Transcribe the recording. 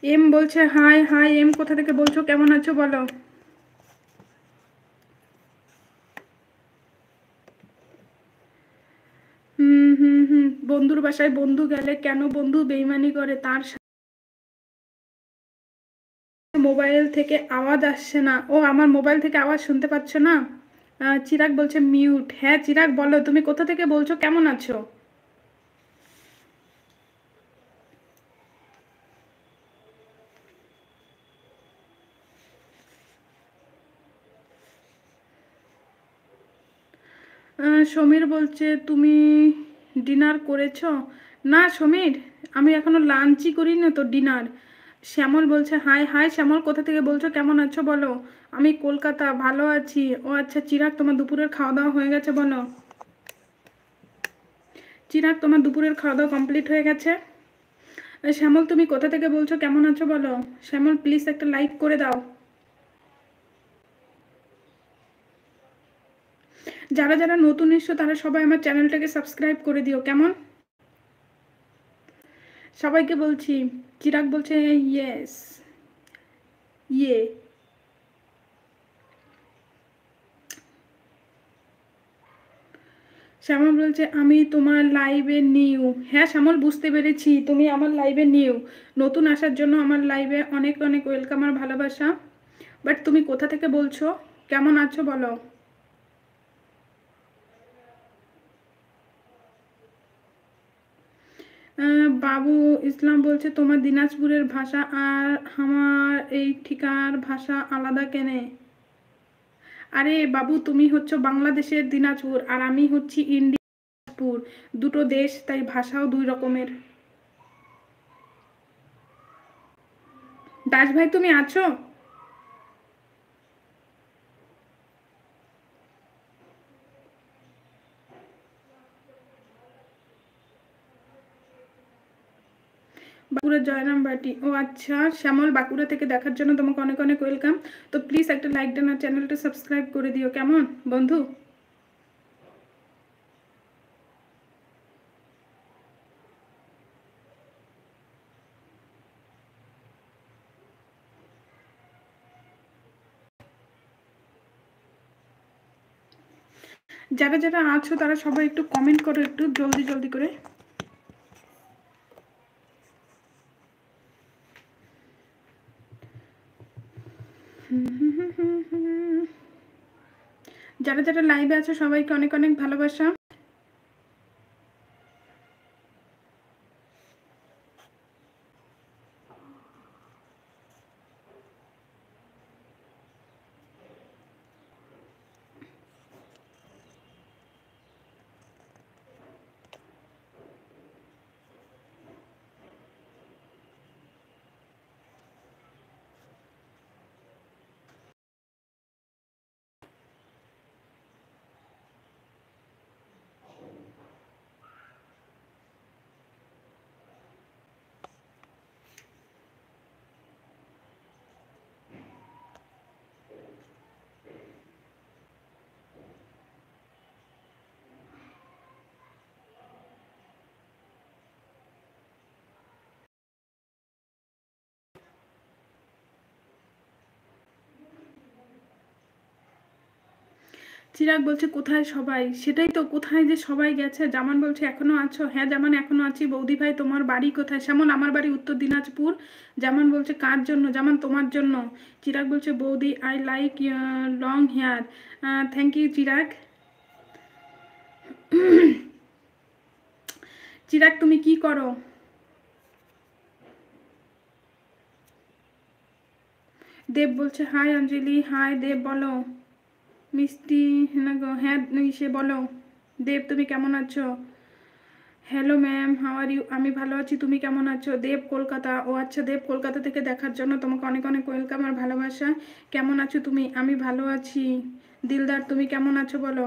M বলছে high high. M কোথা থেকে বলছো, কেমন আছো বলো। হুম হুম হুম। বন্ধুর বাসায় বন্ধু গেলে কেন বন্ধু বেইমানি করে, তার মোবাইল থেকে আওয়াজ আসছে না। ও, আমার মোবাইল থেকে আওয়াজ শুনতে পাচ্ছ না? চিরাগ বলছে মিউট। হ্যাঁ চিরাগ বলো, তুমি কোথা থেকে বলছো, কেমন আছো? সমীর বলছে তুমি ডিনার করেছো? না সমীর, আমি এখনো লাঞ্চই করিনি তো, ডিনার। শ্যামল বলছে হাই হাই। শ্যামল কোথা থেকে বলছো, কেমন আছো বলো। আমি কলকাতা, ভালো আছি। ও আচ্ছা চিরাগ, তোমার দুপুরের খাওয়া দাওয়া হয়ে গেছে বলো। চিরাগ, তোমার দুপুরের খাওয়া দাওয়া কমপ্লিট হয়ে গেছে? শ্যামল তুমি কোথা থেকে বলছো, কেমন আছো বলো। শ্যামল প্লিজ একটা লাইক করে দাও। যারা যারা নতুন এসছো তারা সবাই আমার চ্যানেলটাকে সাবস্ক্রাইব করে দিও, কেমন? সবাইকে বলছি। চিরাগ বলছে ইয়েস। ইয়ে। শ্যামল বলছে আমি তোমার লাইভে নিউ। হ্যাঁ শ্যামল, বুঝতে পেরেছি তুমি আমার লাইভে নিউ। নতুন আসার জন্য আমার লাইভে অনেক অনেক ওয়েলকাম আর ভালোবাসা। বাট তুমি কোথা থেকে বলছো, কেমন আছো বলো। বাবু ইসলাম বলছে তোমার দিনাজপুরের ভাষা আর আমার এই ঠিকার ভাষা আলাদা কেনে? আরে বাবু, তুমি হচ্ছে বাংলাদেশের দিনাজপুর আর আমি হচ্ছি ইন্ডিয়াপুর। দুটো দেশ, তাই ভাষাও দুই রকমের। দাস ভাই তুমি আছো? বাঁকুড়ার জয়রাম বাটি। ও আচ্ছা শ্যামল, বাঁকুড়া থেকে দেখার জন্য তোমাকে অনেক অনেক ওয়েলকাম। তো প্লিজ একটা লাইক দেন আর চ্যানেলটা সাবস্ক্রাইব করে দিও, কেমন বন্ধু। যারা যারা আছো তারা সবাই একটু কমেন্ট করো, একটু জলদি জলদি করে। যারা যারা লাইভে আছো সবাইকে অনেক অনেক ভালোবাসা। চিরাগ বলছে কোথায় সবাই, সেটাই তো, কোথায় যে সবাই গেছে। জামান বলছে এখনো আছো? হ্যাঁ জামান, এখনো আছি। বৌদি ভাই তোমার বাড়ি কোথায়? শ্যামল, আমার বাড়ি উত্তর দিনাজপুর। জামান বলছে কার জন্য? জামান তোমার জন্য। চিরাগ বলছে বৌদি I like long hair. Thank you Chirag. Chirag তুমি কি করো? দেব বলছে হাই অঞ্জলি। হাই দেব বলো। মিষ্টি হ্যাঁ গো, হ্যাঁ সে বলো। দেব তুমি কেমন আছো? Hello ma'am, how are you? আমি ভালো আছি, তুমি কেমন আছো? দেব কলকাতা। ও আচ্ছা দেব, কলকাতা থেকে দেখার জন্য তোমাকে অনেক অনেক ওয়েলকাম আর ভালোবাসা। কেমন আছো তুমি? আমি ভালো আছি। দিলদার তুমি কেমন আছো বলো।